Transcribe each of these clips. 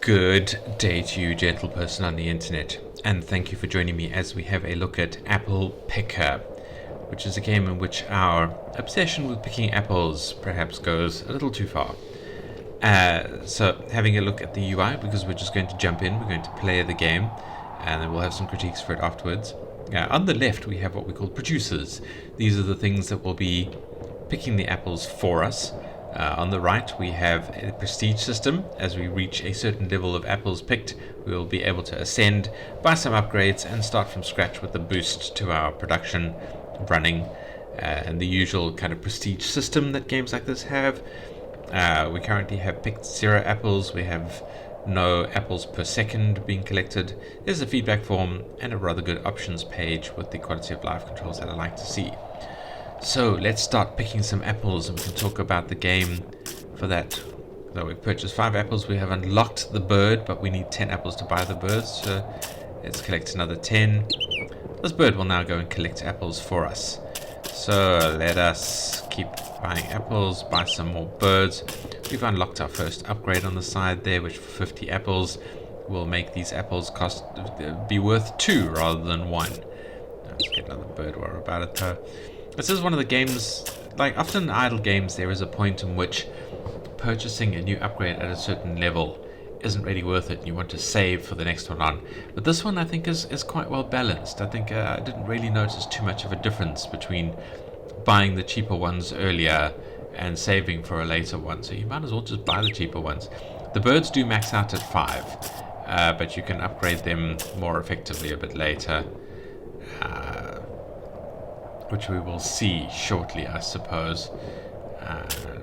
Good day to you, gentle person on the internet, and thank you for joining me as we have a look at Apple Picker, which is a game in which our obsession with picking apples perhaps goes a little too far. So having a look at the UI, because we're just going to jump in, we're going to play the game, and then we'll have some critiques for it afterwards. On the left we have what we call producers. These are the things that will be picking the apples for us. On the right we have a prestige system. As we reach a certain level of apples picked, we will be able to ascend, buy some upgrades, and start from scratch with a boost to our production running, and the usual kind of prestige system that games like this have. We currently have picked 0 apples. We have no apples per second being collected. There's a feedback form and a rather good options page with the quality of life controls that I like to see. So let's start picking some apples, and we can talk about the game for that. So we've purchased 5 apples. We have unlocked the bird, but we need 10 apples to buy the bird. So let's collect another 10. This bird will now go and collect apples for us. So let us keep buying apples, buy some more birds. We've unlocked our first upgrade on the side there, which for 50 apples will make these apples be worth 2 rather than 1. Let's get another bird while we're about it though. This is one of the games, like often in idle games, there is a point in which purchasing a new upgrade at a certain level isn't really worth it, and you want to save for the next one on. But this one I think is quite well balanced. I think I didn't really notice too much of a difference between buying the cheaper ones earlier and saving for a later one, so you might as well just buy the cheaper ones. The birds do max out at 5, but you can upgrade them more effectively a bit later, which we will see shortly, I suppose.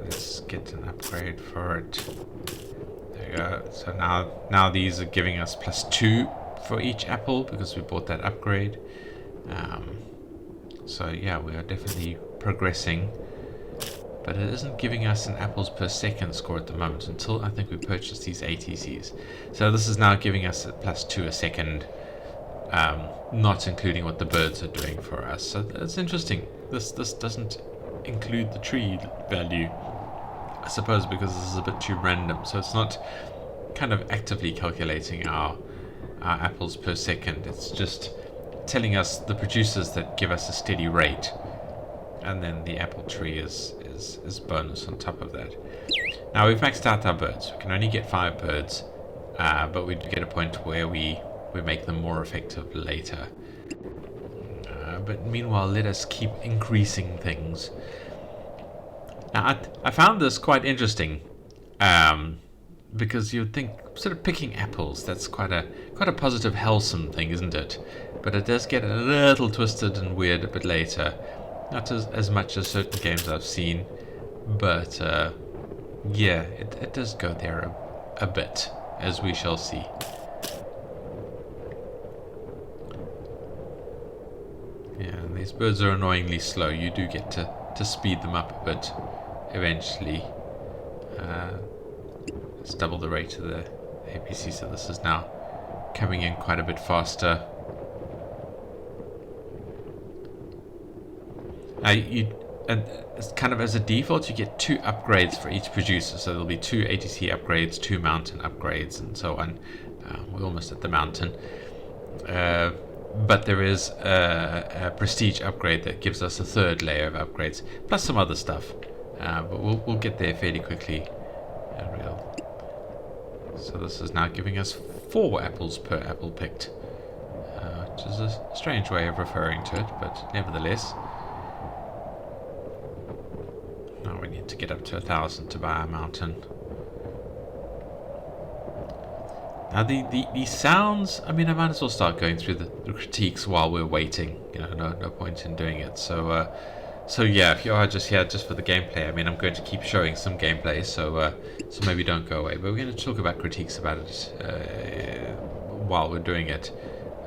Let's get an upgrade for it. There we go. So now these are giving us +2 for each apple because we bought that upgrade. So yeah, we are definitely progressing, but it isn't giving us an apples per second score at the moment until I think we purchased these ATCs. So this is now giving us a +2 a second, not including what the birds are doing for us. So that's interesting. This doesn't include the tree value, I suppose, because this is a bit too random. So it's not kind of actively calculating our apples per second. It's just telling us the producers that give us a steady rate, and then the apple tree is bonus on top of that. Now we've maxed out our birds. We can only get 5 birds, but we do get a point where we make them more effective later. But meanwhile, let us keep increasing things. Now I found this quite interesting, because you'd think sort of picking apples, that's quite a positive, wholesome thing, isn't it? But it does get a little twisted and weird a bit later. Not as much as certain games I've seen, but yeah, it does go there a bit, as we shall see. Yeah, and these birds are annoyingly slow. You do get to speed them up a bit eventually. Let's double the rate of the APC, so this is now coming in quite a bit faster. And it's kind of as a default, you get 2 upgrades for each producer. So there'll be 2 ATC upgrades, 2 mountain upgrades, and so on. We're almost at the mountain. But there is a prestige upgrade that gives us a 3rd layer of upgrades, plus some other stuff. But we'll get there fairly quickly. So this is now giving us 4 apples per apple picked, which is a strange way of referring to it, but nevertheless. Now we need to get up to 1,000 to buy a mountain. Now the sounds, I mean, I might as well start going through the critiques while we're waiting. You know, no point in doing it. So yeah, if you are just here just for the gameplay, I mean, I'm going to keep showing some gameplay, so maybe don't go away. But we're going to talk about critiques about it while we're doing it.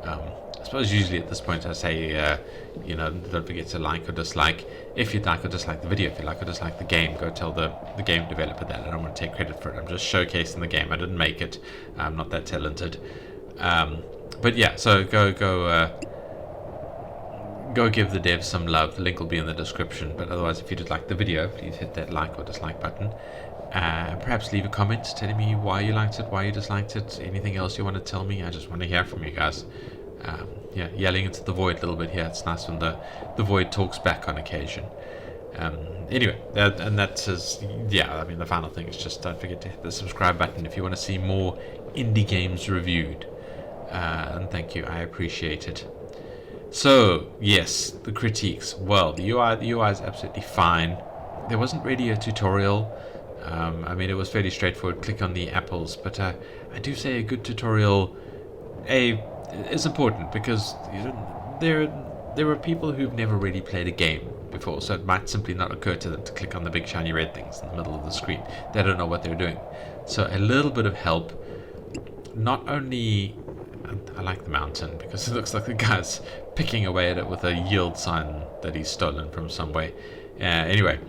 I suppose usually at this point I say, you know, don't forget to like or dislike. If you like or dislike the video, if you like or dislike the game, go tell the game developer that. I don't want to take credit for it. I'm just showcasing the game. I didn't make it. I'm not that talented. But yeah, so go give the devs some love. The link will be in the description. But otherwise, if you did like the video, please hit that like or dislike button. Perhaps leave a comment telling me why you liked it, why you disliked it, anything else you want to tell me. I just want to hear from you guys. Yeah, yelling into the void a little bit here. It's nice when the void talks back on occasion. Anyway, and that says, yeah, I mean, the final thing is just don't forget to hit the subscribe button if you want to see more indie games reviewed. And thank you, I appreciate it. So, yes, the critiques. Well, the UI is absolutely fine. There wasn't really a tutorial. I mean, it was fairly straightforward. Click on the apples, but I do say a good tutorial is important because there are people who've never really played a game before, so it might simply not occur to them to click on the big shiny red things in the middle of the screen. They don't know what they're doing. So a little bit of help. Not only, I like the mountain because it looks like the guy's picking away at it with a yield sign that he's stolen from somewhere. Anyway,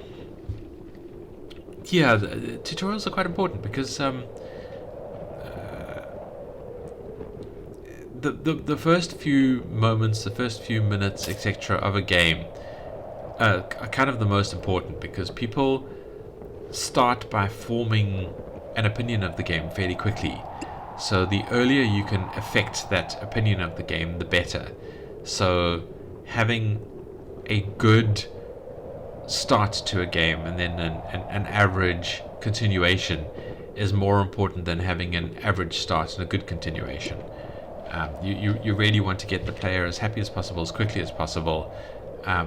yeah, tutorials are quite important because the first few moments, the first few minutes, etc. of a game are kind of the most important because people start by forming an opinion of the game fairly quickly. So the earlier you can affect that opinion of the game, the better. So having a good start to a game and then an average continuation is more important than having an average start and a good continuation. You really want to get the player as happy as possible, as quickly as possible,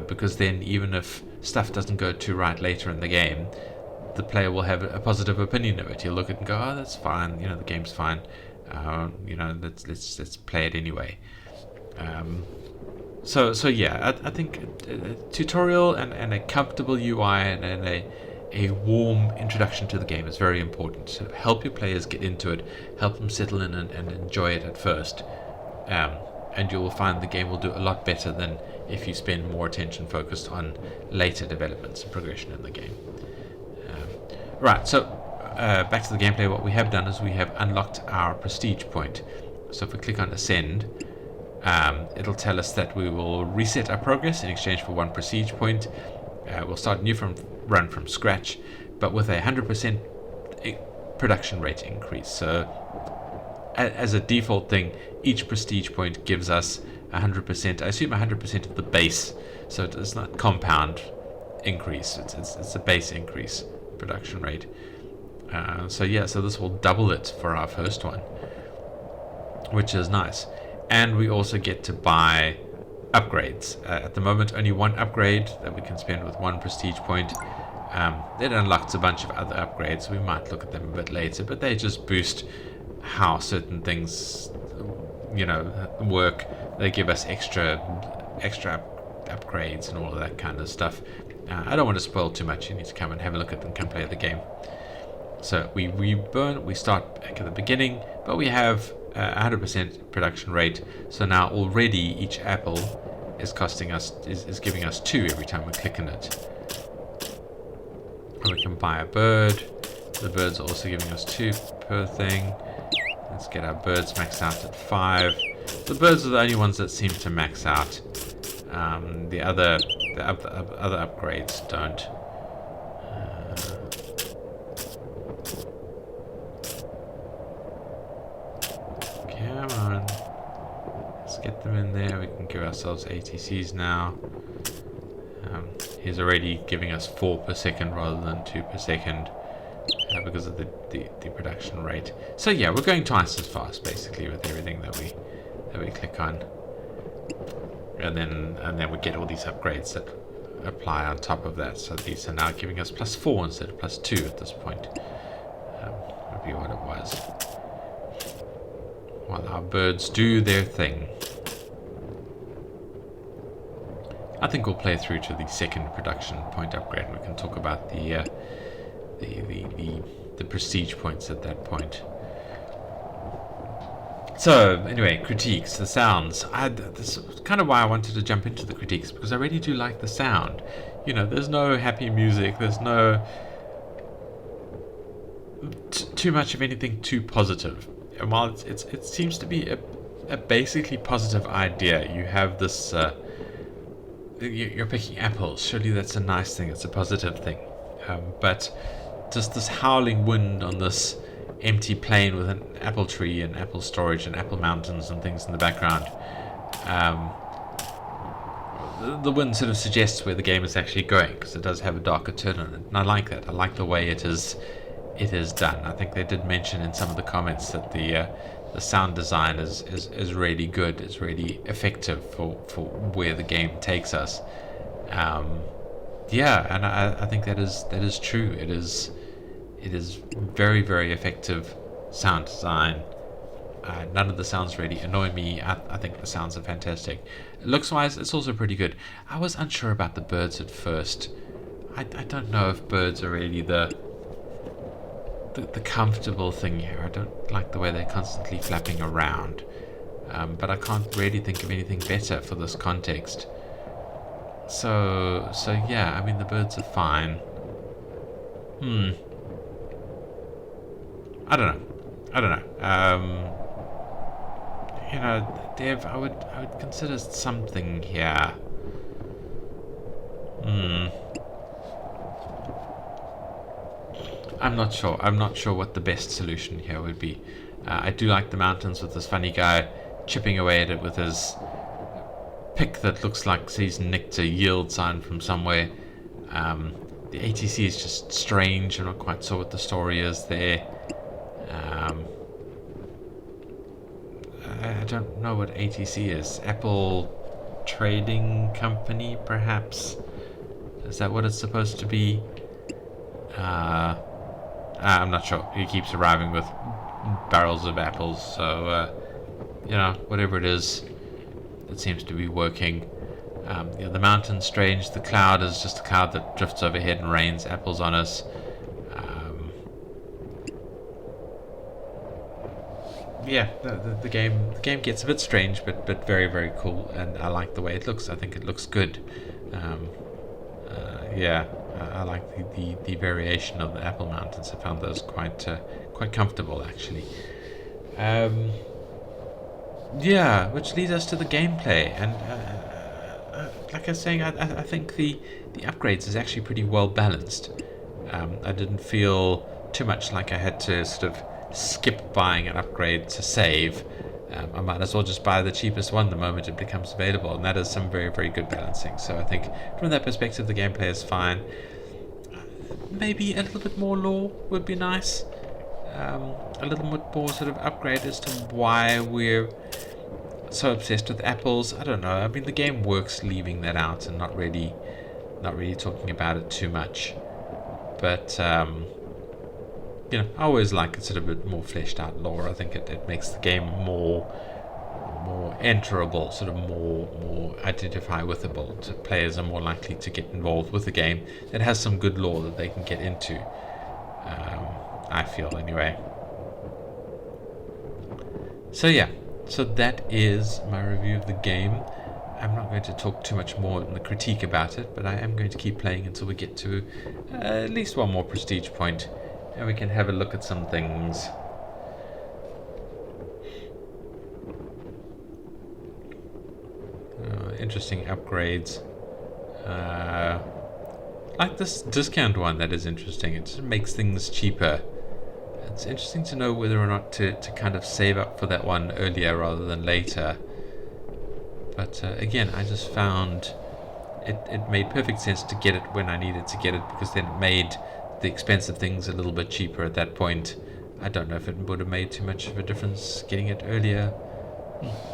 because then even if stuff doesn't go too right later in the game, the player will have a positive opinion of it. He'll look at it and go, "Oh, that's fine. You know, the game's fine. Let's play it anyway." So yeah, I think a tutorial and a comfortable UI and a warm introduction to the game is very important. So help your players get into it, help them settle in and enjoy it at first, and you will find the game will do a lot better than if you spend more attention focused on later developments and progression in the game. Right, so back to the gameplay. What we have done is we have unlocked our prestige point. So if we click on Ascend, it'll tell us that we will reset our progress in exchange for 1 prestige point. We'll start a new run from scratch, but with a 100% production rate increase. So as a default thing, each prestige point gives us 100%. I assume 100% of the base, so it's not compound increase. It's a base increase production rate. So this will double it for our first one, which is nice. And we also get to buy upgrades. At the moment, only one upgrade that we can spend with 1 prestige point. It unlocks a bunch of other upgrades. We might look at them a bit later, but they just boost how certain things, work. They give us extra upgrades and all of that kind of stuff. I don't want to spoil too much. You need to come and have a look at them, come play the game. So we start back at the beginning, but we have 100% production rate. So now already each apple is costing us is giving us 2 every time we click on it. And we can buy a bird. The bird's also giving us 2 per thing. Let's get our birds maxed out at 5. The birds are the only ones that seem to max out. The other upgrades don't. Come on. Let's get them in there. We can give ourselves ATCs now. He's already giving us 4 per second rather than 2 per second because of the production rate. So yeah, we're going twice as fast basically with everything that we click on. And then we get all these upgrades that apply on top of that. So these are now giving us +4 instead of +2 at this point. Would be what it was. While our birds do their thing. I think we'll play through to the second production point upgrade. We can talk about the prestige points at that point. So anyway, critiques, the sounds. This is kind of why I wanted to jump into the critiques, because I really do like the sound. There's no happy music. There's no too much of anything too positive. And while it seems to be a basically positive idea, you have this. You're picking apples. Surely that's a nice thing. It's a positive thing. But just this howling wind on this empty plain with an apple tree and apple storage and apple mountains and things in the background. The wind sort of suggests where the game is actually going, because it does have a darker turn on it, and I like that. I like the way it is done. I think they did mention in some of the comments that the sound design is really good. It's really effective for where the game takes us. Yeah, and I think that is true. It is very, very effective sound design. None of the sounds really annoy me. I think the sounds are fantastic. Looks wise, it's also pretty good. I was unsure about the birds at first. I don't know if birds are really the comfortable thing here. I don't like the way they're constantly flapping around. But I can't really think of anything better for this context. So yeah, I mean, the birds are fine. I don't know. You know, Dev, I would consider something here. I'm not sure. I'm not sure what the best solution here would be. I do like the mountains with this funny guy chipping away at it with his pick that looks like he's nicked a yield sign from somewhere. The ATC is just strange. I'm not quite sure what the story is there. I don't know what ATC is. Apple Trading Company, perhaps? Is that what it's supposed to be? I'm not sure. He keeps arriving with barrels of apples, so you know, whatever it is, it seems to be working. You know, the mountain's strange. The cloud is just a cloud that drifts overhead and rains apples on us. Yeah, the game gets a bit strange, but very, very cool, and I like the way it looks. I think it looks good. Yeah, I like the variation of the apple mountains. I found those quite comfortable, actually. Yeah, which leads us to the gameplay, and like I was saying, I think the upgrades is actually pretty well balanced. I didn't feel too much like I had to sort of skip buying an upgrade to save. I might as well just buy the cheapest one the moment it becomes available, and that is some very, very good balancing. So I think from that perspective, the gameplay is fine. Maybe a little bit more lore would be nice. A little bit more sort of upgrade as to why we're so obsessed with apples. I don't know. I mean, the game works leaving that out and not really talking about it too much. But you know, I always like a sort of a bit more fleshed out lore. I think it makes the game more enterable, sort of more identify withable. Players are more likely to get involved with a game that has some good lore that they can get into. I feel anyway. So yeah, so that is my review of the game. I'm not going to talk too much more in the critique about it, but I am going to keep playing until we get to at least one more prestige point, and we can have a look at some things. Interesting upgrades. Like this discount one, that is interesting. It just makes things cheaper. It's interesting to know whether or not to kind of save up for that one earlier rather than later. But again, I just found it made perfect sense to get it when I needed to get it, because then it made the expensive things a little bit cheaper at that point. I don't know if it would have made too much of a difference getting it earlier.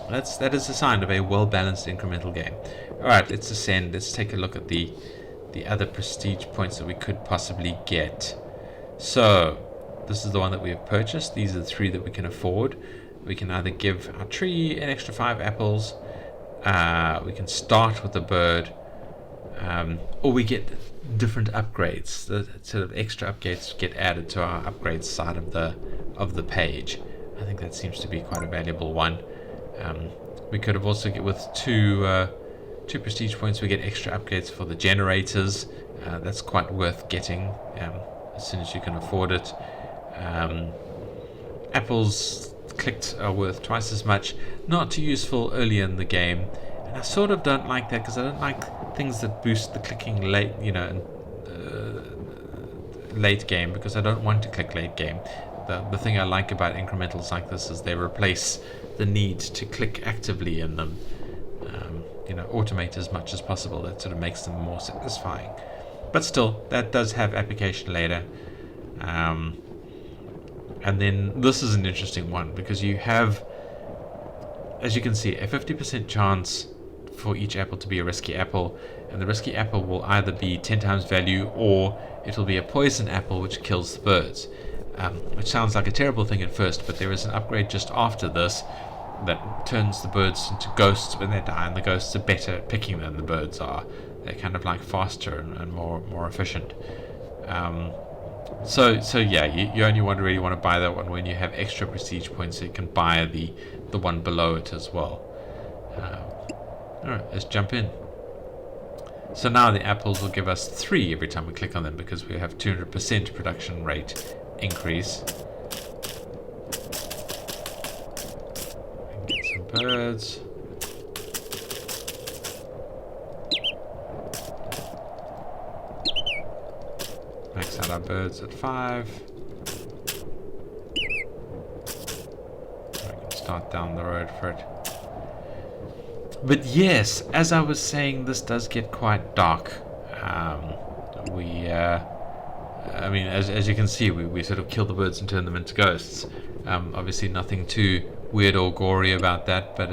That is a sign of a well-balanced incremental game. Alright, let's ascend. Let's take a look at the other prestige points that we could possibly get. So, this is the one that we have purchased. These are the 3 that we can afford. We can either give our tree an extra 5 apples, we can start with a bird, or we get different upgrades. The sort of extra upgrades get added to our upgrades side of the page. I think that seems to be quite a valuable one. We could have also get with two prestige points. We get extra upgrades for the generators. That's quite worth getting as soon as you can afford it. Apples clicked are worth twice as much. Not too useful early in the game, and I sort of don't like that, because I don't like things that boost the clicking late, you know, and late game because I don't want to click late game. The thing I like about incrementals like this is they replace the need to click actively in them. Automate as much as possible. That sort of makes them more satisfying. But still, that does have application later. And then this is an interesting one because you have, as you can see, a 50% chance for each apple to be a risky apple, and the risky apple will either be 10 times value or it'll be a poison apple which kills the birds. Which sounds like a terrible thing at first, but there is an upgrade just after this that turns the birds into ghosts when they die, and the ghosts are better at picking than the birds are. They're kind of like faster and more efficient. So yeah, you only really want to buy that one when you have extra prestige points, so you can buy the one below it as well. Alright, let's jump in. So now the apples will give us 3 every time we click on them because we have 200% production rate increase. Get some birds. Max out our birds at 5. I can start down the road for it. But yes, as I was saying, this does get quite dark. I mean, as you can see, we sort of kill the birds and turn them into ghosts. Obviously nothing too weird or gory about that, but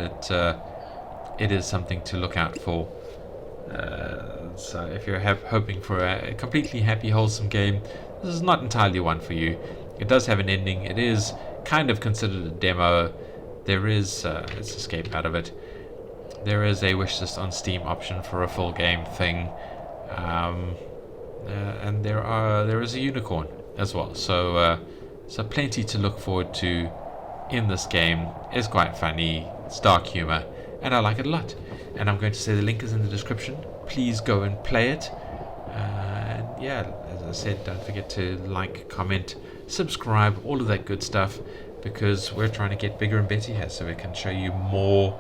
it is something to look out for. So if you're hoping for a completely happy, wholesome game, this is not entirely one for you. It does have an ending. It is kind of considered a demo. There is, let's escape out of it. There is a wishlist on Steam option for a full game thing, and there is a unicorn as well. So plenty to look forward to in this game. It's quite funny. It's dark humor, and I like it a lot. And I'm going to say the link is in the description. Please go and play it. And yeah, as I said, don't forget to like, comment, subscribe, all of that good stuff, because we're trying to get bigger and better here, so we can show you more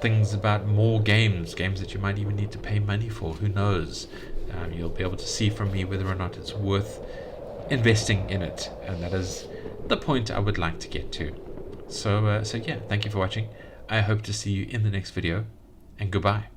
things about more games that you might even need to pay money for. Who knows? You'll be able to see from me whether or not it's worth investing in it, and that is the point I would like to get to. So yeah, thank you for watching. I hope to see you in the next video, and goodbye.